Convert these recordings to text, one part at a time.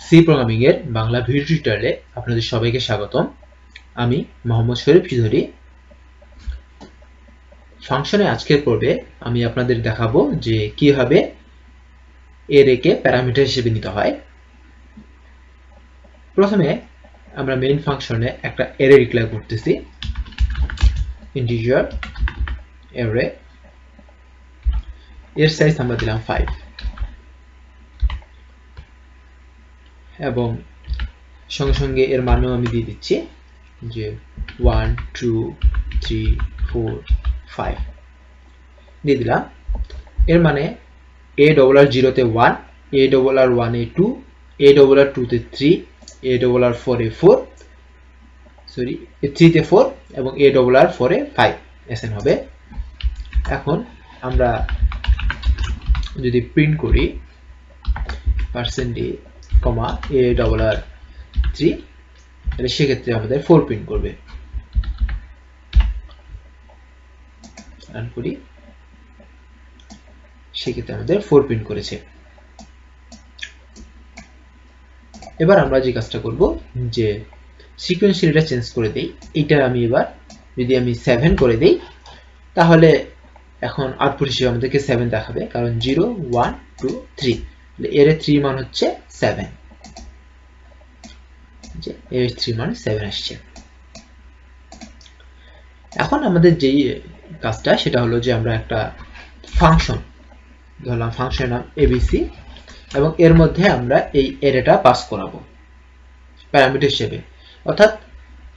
C programming এর Bangla video টিউটোরিয়ালে আপনাদের সবাইকে স্বাগতম। আমি মোহাম্মদ শরীফ চৌধুরী। ফাংশনে আজকের পর্বে আমি আপনাদের দেখাবো যে কিভাবে অ্যারেকে প্যারামিটার হিসেবে নিতে হয়। প্রথমে আমরা মেইন ফাংশনে একটা অ্যারে ডিক্লেয়ার করতেছি, ইন্টিজার অ্যারে। এর সাইজ আমরা দিলাম 5 এবং সঙ্গে সঙ্গে এর মানও আমি দিয়ে দিচ্ছি যে 1 2 3 4 5 দিয়ে দিলাম। এর মানে a$0 তে 1, a$1 এ 2, a$2 তে 3, a$4 এ 4, সরি 3 তে 4 এবং a$4 এ 5 এসএন হবে। এখন আমরা যদি প্রিন্ট করি %a, a$3, তাহলে সেক্ষেত্রে আমাদের 4 প্রিন্ট করবে। রান করি, সেক্ষেত্রে আমাদের 4 প্রিন্ট করেছে। এবার আমরা যে কাজটা করব যে সিকোয়েন্সিয়ালটা চেঞ্জ করে দেই। এইটা আমি এবার যদি আমি 7 করে দেই তাহলে এখন আউটপুট হিসেবে আমাদেরকে 7 দেখাবে, কারণ 0 1 2 3, এর 3 মান হচ্ছে 7, যে এর 3 মান 7 আসছে। এখন আমাদের যেই কাজটা সেটা হলো যে আমরা একটা ফাংশন ধরলাম, ফাংশনের নাম এবিসি, এবং এর মধ্যে আমরা এই অ্যারেটা পাস করাবো প্যারামিটার হিসেবে। অর্থাৎ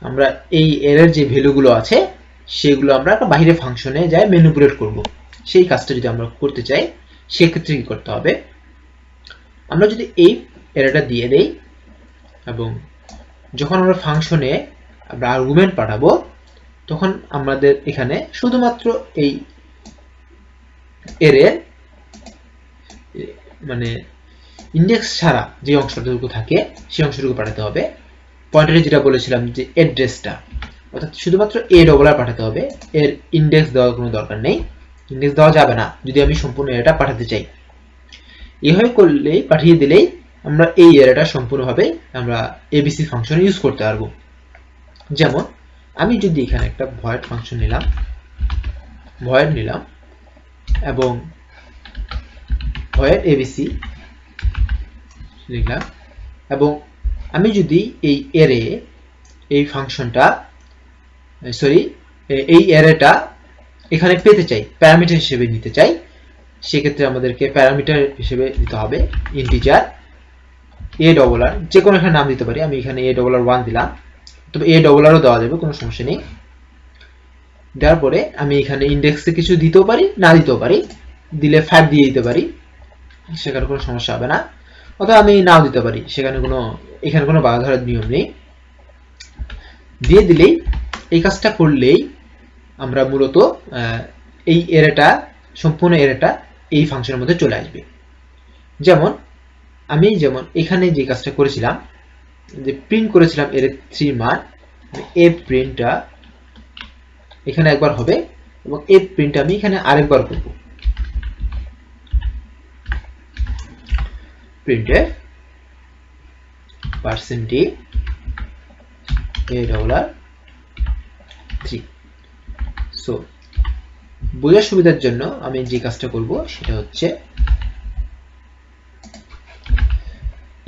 আমরা এই অ্যারের যে ভ্যালুগুলো আছে সেগুলো আমরা একটা বাইরে ফাংশনে যাই ম্যানিপুলেট করব। সেই কাজটা যদি আমরা করতে চাই সেক্ষেত্রে কি করতে হবে, আমরা যদি এই অ্যারেটা দিয়ে দেই এবং যখন আমরা ফাংশনে আমরা আর্গুমেন্ট পাঠাবো তখন আমাদের এখানে শুধুমাত্র এই অ্যারের মানে ইন্ডেক্স ছাড়া যে অংশটুকু থাকে সেই অংশটুকু পাঠাতে হবে। পয়েন্টারে যেটা বলেছিলাম যে অ্যাড্রেসটা, অর্থাৎ শুধুমাত্র a$ পাঠাতে হবে, এর ইন্ডেক্স দেওয়ার কোনো দরকার নেই। ইন্ডেক্স দেওয়া যাবে না যদি আমি সম্পূর্ণ অ্যারেটা পাঠাতে চাই। এভাবে করলেই, পাঠিয়ে দিলেই আমরা এই অ্যারেটা সম্পূর্ণভাবে আমরা এবিসি ফাংশন ইউজ করতে পারবো। যেমন আমি যদি এখানে একটা ভয়েড ফাংশন নিলাম, ভয়েড নিলাম এবং ভয়েড এবিসি লিখলাম, এবং আমি যদি এই অ্যারে এই ফাংশনটা এই অ্যারেটা এখানে পেতে চাই, প্যারামিটার হিসেবে নিতে চাই, সেক্ষেত্রে আমাদেরকে প্যারামিটার হিসেবে দিতে হবে ইন্টিজার a$, যে কোনো এখানে নাম দিতে পারি। আমি এখানে a$1 দিলাম, তবে a$ও দেওয়া যাবে, কোনো সমস্যা নেই। দেওয়ার পরে আমি এখানে ইন্ডেক্সে কিছু দিতেও পারি, না দিতেও পারি, দিলে 5 দিয়ে দিতে পারি, সেখানে কোনো সমস্যা হবে না। অথবা আমি নাও দিতে পারি, সেখানে এখানে কোনো বাধা ধরার নিয়ম নেই। দিয়ে দিলেই, এই কাজটা করলেই আমরা মূলত এই অ্যারেটা, সম্পূর্ণ অ্যারেটা এই ফাংশনের মধ্যে চলে আসবে। যেমন আমি এখানে যে কাজটা করেছিলাম, যে প্রিন্ট করেছিলাম এর 3 মান, এই প্রিন্টটা এখানে একবার হবে এবং এই প্রিন্ট আমি এখানে আরেকবার করব। প্রিন্টে %a$3। সো বোঝার সুবিধার জন্য আমি যে কাজটা করব সেটা হচ্ছে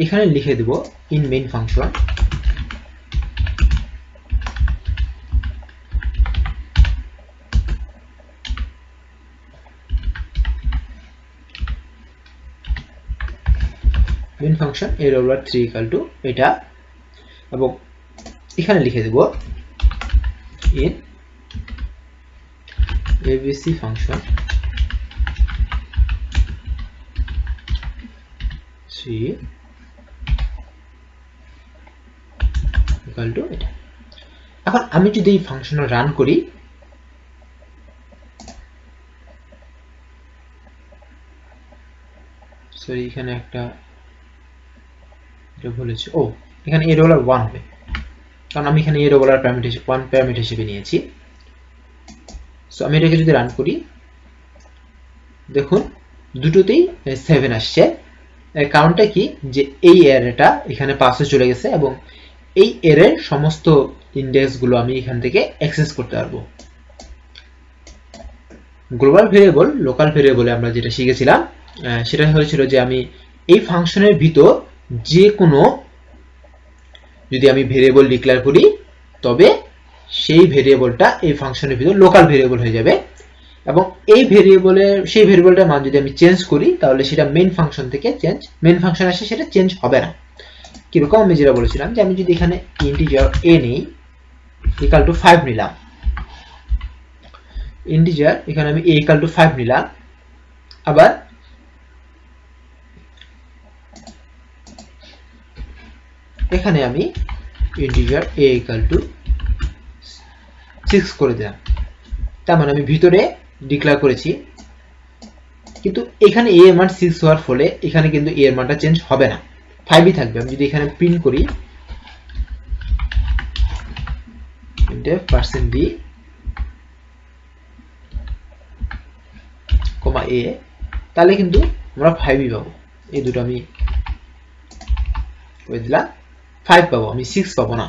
এখানে লিখে দেব in main function main function a$3 এটা, এবং এখানে লিখে দেব ইন abc ফাংশন 3 এটা। এখন আমি যদি এই ফাংশনটা রান করি, সরি এখানে একটা বলেছি, এখানে a$1 হবে, কারণ আমি এখানে a$ প্যারামিটার হিসেবে নিয়েছি। সো আমি এটাকে যদি রান করি, দেখুন দুটোতেই 7 আসছে, এর কারণটা কি, যে এই অ্যারেটা এখানে পাসে চলে গেছে এবং এই অ্যারের সমস্ত ইন্ডেক্স গুলো আমি এখান থেকে অ্যাক্সেস করতে পারবো। গ্লোবাল ভেরিয়েবল, লোকাল ভেরিয়েবলে আমরা যেটা শিখেছিলাম সেটা হয়েছিল যে আমি এই ফাংশনের ভিতর যে কোনো যদি আমি ভেরিয়েবল ডিক্লেয়ার করি তবে সেই ভেরিয়েবলটা এই ফাংশনের ভিতর লোকাল ভেরিয়েবল হয়ে যাবে এবং এই ভেরিয়েবলের সেই ভেরিয়েবলটার মান যদি আমি চেঞ্জ করি তাহলে সেটা মেইন ফাংশন থেকে মেইন ফাংশন আসে সেটা চেঞ্জ হবে না। কিরকম, আমি যেটা বলেছিলাম যে আমি যদি এখানে ইন্টিজার a নেই ইকুয়াল টু 5 নিলাম, ইন্টিজার এখানে আমি a ইকুয়াল টু 5 নিলাম, আবার এখানে আমি ইন্টিজার a ইকুয়াল টু 6 করে দিলাম, তার মানে আমি ভিতরে ডিক্লেয়ার করেছি, কিন্তু এখানে a এর মান 6 হওয়ার ফলে এখানে কিন্তু a এর মানটা চেঞ্জ হবে না, 5ই থাকবে। আমি যদি এখানে প্রিন্ট করি %d, a, তাহলে কিন্তু আমরা 5ই পাবো। এই দুটো আমি করে দিলাম, 5 পাবো, আমি 6 পাবো না,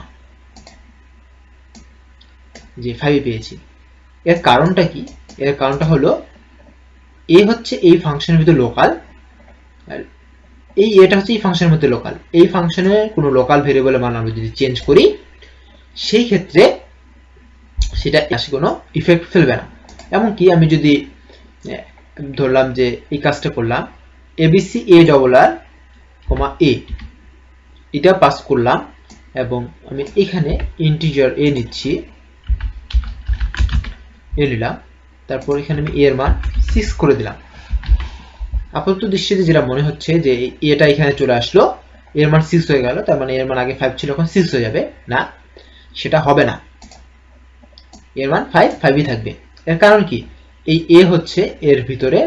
যে 5ই পেয়েছি। এর কারণটা কি? এর কারণটা হলো a হচ্ছে এই ফাংশনের ভিতর লোকাল, আর এই এটা হচ্ছে এই ফাংশনের মধ্যে লোকাল। এই ফাংশনের কোনো লোকাল ভেরিয়েবলের মান আমরা যদি চেঞ্জ করি সেই ক্ষেত্রে সেটা আসে কোনো ইফেক্ট ফেলবে না। এমনকি আমি যদি ধরলাম যে এই কাজটা করলাম abc a double r, a এটা পাস করলাম এবং আমি এখানে ইন্টিজার a নিচ্ছি, a নিলাম, তারপর এখানে আমি a এর মান 6 করে দিলাম। আপাতত দৃষ্টিতে যেটা মনে হচ্ছে যে এটা এখানে চলে আসলো, এর মান 6 হয়ে গেল, তার মানে এর মান আগে 5 ছিল এখন 6 হয়ে যাবে, না সেটা হবে না, এর মান 5ই থাকবে। এর কারণ কি, এই a হচ্ছে এর ভিতরে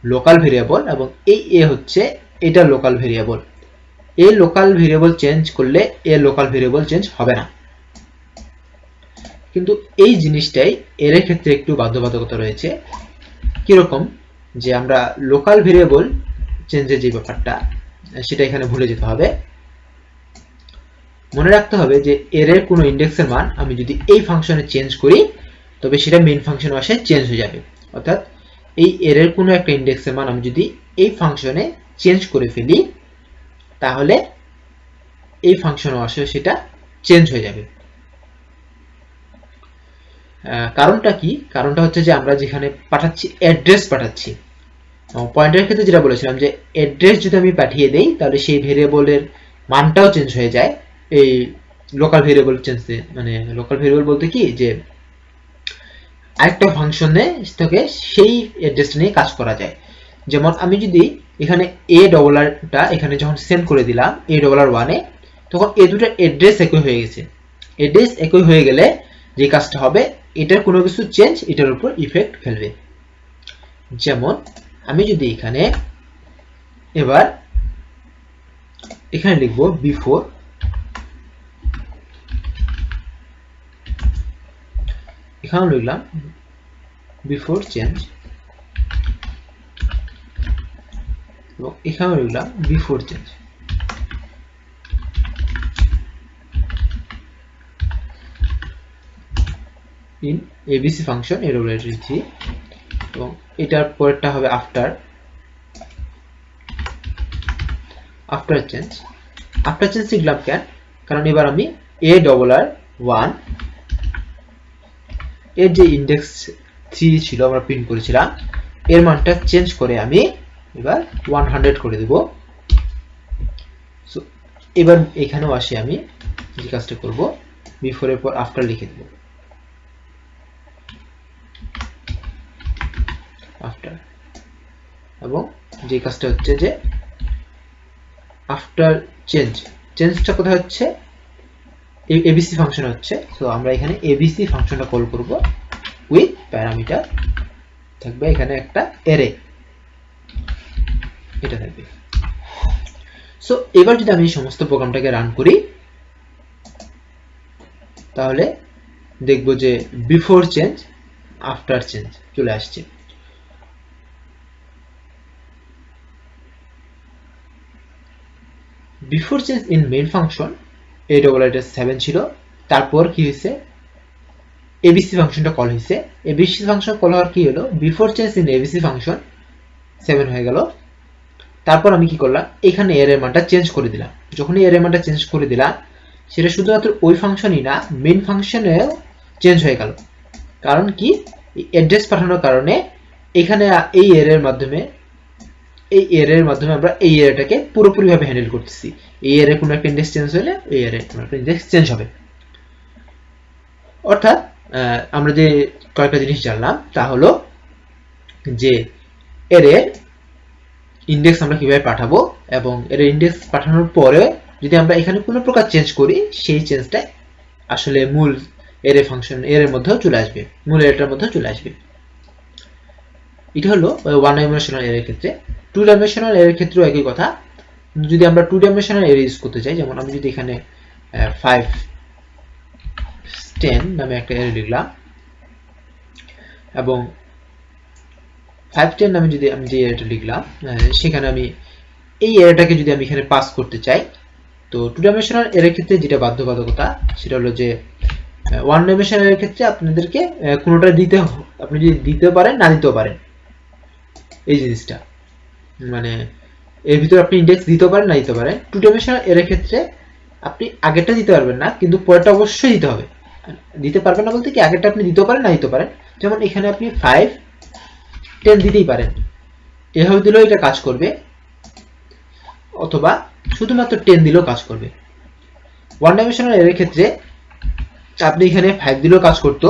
লোকাল ভেরিয়েবল এবং এই a হচ্ছে এটা লোকাল ভেরিয়েবল। এই লোকাল ভেরিয়েবল চেঞ্জ করলে এর লোকাল ভেরিয়েবল চেঞ্জ হবে না, কিন্তু এই জিনিসটাই এর ক্ষেত্রে একটু বাধ্যবাধকতা রয়েছে। কিরকম, যে আমরা লোকাল ভেরিয়েবল চেঞ্জের যে ব্যাপারটা সেটা এখানে ভুলে যেতে হবে। মনে রাখতে হবে যে এর কোনো ইন্ডেক্সের মান আমি যদি এই ফাংশনে চেঞ্জ করি তবে সেটা মেইন ফাংশনে আসে চেঞ্জ হয়ে যাবে। অর্থাৎ এই এর কোনো একটা ইন্ডেক্সের মান আমি যদি এই ফাংশনে চেঞ্জ করে ফেলি তাহলে এই ফাংশনে আসে সেটা চেঞ্জ হয়ে যাবে। কারণটা কি, কারণটা হচ্ছে যে আমরা যেখানে পাঠাচ্ছি অ্যাড্রেস পাঠাচ্ছি, পয়েন্টারের ক্ষেত্রে যেটা বলেছিলাম যে অ্যাড্রেস যদি আমি পাঠিয়ে দেই তাহলে সেই ভেরিয়েবলের মানটাও চেঞ্জ হয়ে যায়। এই লোকাল ভেরিয়েবল চেঞ্জ, মানে লোকাল ভেরিয়েবল বলতে কি, যে আরেকটা ফাংশনে থেকে সেই অ্যাড্রেসটা নিয়ে কাজ করা যায়। যেমন আমি যদি এখানে a ডবল rটা এখানে যখন সেন্ড করে দিলাম a ডবল r1 এ, তখন এই দুটো অ্যাড্রেস একই হয়ে গেছে। অ্যাড্রেস একই হয়ে গেলে যে কাজটা হবে এটার কোনো কিছু চেঞ্জ এটার উপর ইফেক্ট ফেলবে। যেমন আমি যদি এখানে এবার এখানে লিখব বিফোর, এখানে লিখলাম বিফোর চেঞ্জ এবং এখানে লিখলাম before change. In abc function এর রিলেটিভ, এবং এটার পরেরটা হবে after, after change. After change লিখলাম কেন, কারণ এবার আমি a ডবল r1 এর যে ইন্ডেক্স 3 ছিল আমরা প্রিন্ট করেছিলাম এর মানটা চেঞ্জ করে আমি এবার 100 করে দেব। সো এবার এখানেও আসি আমি যে কাজটা করব বিফোর এর পর আফটার লিখে দেব, আফটার, এবং যে কাজটা হচ্ছে যে আফটার চেঞ্জ, চেঞ্জটা কোথায় হচ্ছে abc ফাংশন হচ্ছে। সো আমরা এখানে abc ফাংশনটা কল করব উইথ প্যারামিটার, থাকবে এখানে একটা অ্যারে, এটা থাকবে। সো এবার যদি আমি সমস্ত প্রোগ্রামটাকে রান করি তাহলে দেখব যে বিফোর চেঞ্জ আফটার চেঞ্জ চলে আসছে। Before change in main function এ ডবল আর এটা 7 ছিল, তারপর কি হয়েছে এবিসি ফাংশনটা কল হয়েছে, এবিসি ফাংশন কল হওয়ার কি হলো before change in ABC function 7 হয়ে গেল। তারপর আমি কি করলাম এখানে এর মানটা চেঞ্জ করে দিলাম। যখনই এর মানটা চেঞ্জ করে দিলাম সেটা শুধুমাত্র ওই ফাংশনই না মেইন ফাংশনেও চেঞ্জ হয়ে গেল। কারণ কি অ্যাড্রেস পাঠানোর কারণে এখানে এই এর মাধ্যমে আমরা এই এরিয়াটাকে পুরোপুরিভাবে হ্যান্ডেল করতেছি। এই এরিয়ার কোনো একটা ইন্ডেক্স চেঞ্জ হলে এই এরিয়ার কোনো একটা ইন্ডেক্স চেঞ্জ হবে। অর্থাৎ আমরা যে কয়েকটা জিনিস জানলাম তা হলো যে এর ইন্ডেক্স আমরা কিভাবে পাঠাবো এবং এর ইন্ডেক্স পাঠানোর পরে যদি আমরা এখানে কোনো প্রকার চেঞ্জ করি সেই চেঞ্জটা আসলে মূল এর ফাংশন এর মধ্যেও চলে আসবে, মূল এরটার মধ্যেও চলে আসবে। এটা হলো ওয়ান ডাইমেনশনাল এর ক্ষেত্রে। টু ডাইমেনশনাল এর ক্ষেত্রেও একই কথা। যদি আমরা টু ডাইমেনশনাল এর ইউজ করতে চাই, যেমন আমি যদি এখানে 510 নামে একটা এর লিখলাম এবং 510 নামে যদি আমি যে এরটা লিখলাম সেখানে আমি এই এরটাকে যদি আমি এখানে পাস করতে চাই, তো টু ডাইমেনশনাল এর ক্ষেত্রে যেটা বাধ্যবাধকতা সেটা হলো যে ওয়ান ডাইমেনশনাল এর ক্ষেত্রে আপনাদেরকে কোনোটা দিতে, আপনি যদি দিতে পারেন না দিতেও পারেন, এই জিনিসটা মানে এর ভিতরে আপনি ইন্ডেক্স দিতে পারেন না দিতে পারেন। টু ডাইমেনশনাল এর ক্ষেত্রে আপনি আগেরটা দিতে পারবেন না কিন্তু পরেরটা অবশ্যই দিতে হবে। দিতে পারবেন না বলতে কি আগেরটা আপনি দিতে পারেন না দিতে পারেন, যেমন এখানে আপনি 510 দিতেই পারেন, এভাবে দিলেও এটা কাজ করবে অথবা শুধুমাত্র 10 দিলেও কাজ করবে। ওয়ান ডাইমেনশনাল এর ক্ষেত্রে আপনি এখানে 5 দিলেও কাজ করতো,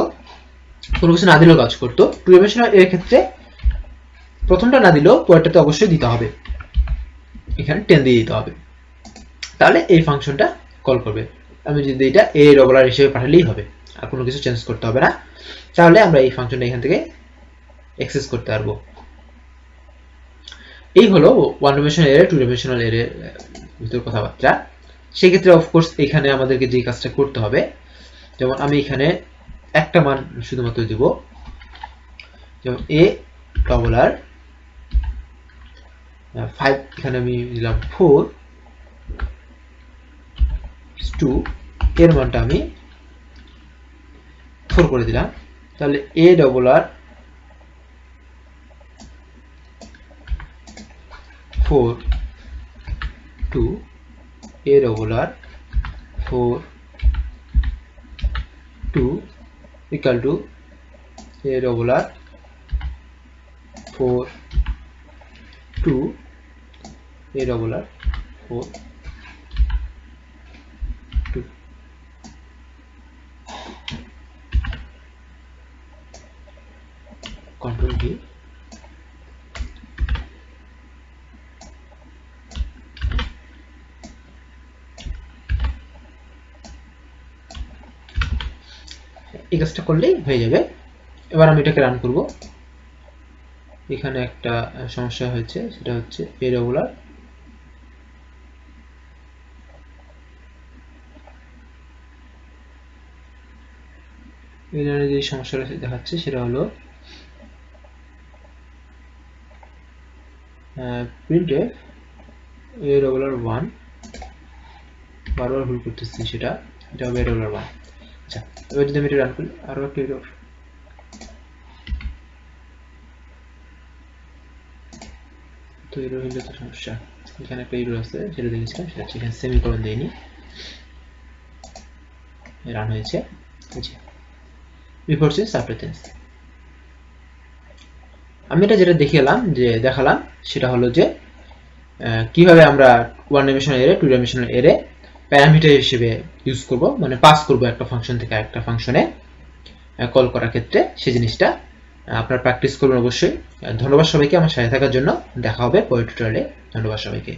কোনো কিছু না দিলেও কাজ করতো। টু ডাইমেনশনাল এর ক্ষেত্রে প্রথমটা না দিলেও পরেরটাতে অবশ্যই দিতে হবে, এখানে 10 দিয়ে দিতে হবে, তাহলে এই ফাংশনটা কল করবে। আমি যদি এটা এ ডবল আর হিসেবে পাঠালেই হবে, আর কোনো কিছু চেঞ্জ করতে হবে না, তাহলে আমরা এই ফাংশনটা এখান থেকে অ্যাক্সেস করতে পারবো। এই হলো ওয়ান ডাইমেনশনাল এর টু ডাইমেনশনাল এর ভিতর কথাবার্তা। সেক্ষেত্রে অফকোর্স এখানে আমাদেরকে যে কাজটা করতে হবে, যেমন আমি এখানে একটা মান শুধুমাত্র দিব, যেমন এ ডবল আর 5, এখানে আমি দিলাম 4 এর মানটা আমি 4 করে দিলাম, তাহলে A double R 4 2 A double R 4 2 equal to A double R 4 2 A double R 4 2। Control V, এই কাজটা করলেই হয়ে যাবে। এবার আমি এটাকে রান করব। এখানে একটা সমস্যা হয়েছে, সেটা হচ্ছে এ ডবল আর এখানে যে সমস্যাটা দেখাচ্ছে সেটা হলো printf এ ডবল আর 1, বারবার ভুল করতেছি, সেটা এটা হবে এ ডবল আর 1। আচ্ছা, এবার যদি আমি এটা রান করি আরো একটা এরর, তো এরর হইলে তো সমস্যা। এখানে একটা এরর আছে সেটা দেখেছিলাম, সেটা হচ্ছে এখানে সেমিকোলন দেইনি, রান হয়েছে। আচ্ছা, বিফোর চেঞ্জ আফটার চেঞ্জ। আমি এটা যেটা দেখালাম সেটা হলো যে কিভাবে আমরা ওয়ান ডাইমেনশনাল এরে টু ডাইমেনশনাল এরে প্যারামিটার হিসেবে ইউজ করব, মানে পাস করব একটা ফাংশন থেকে আরেকটা ফাংশনে কল করার ক্ষেত্রে, সেই জিনিসটা আপনারা প্র্যাকটিস করবেন অবশ্যই। ধন্যবাদ সবাইকে আমার সাথে থাকার জন্য। দেখা হবে পরের টিউটোরিয়ালে। ধন্যবাদ সবাইকে।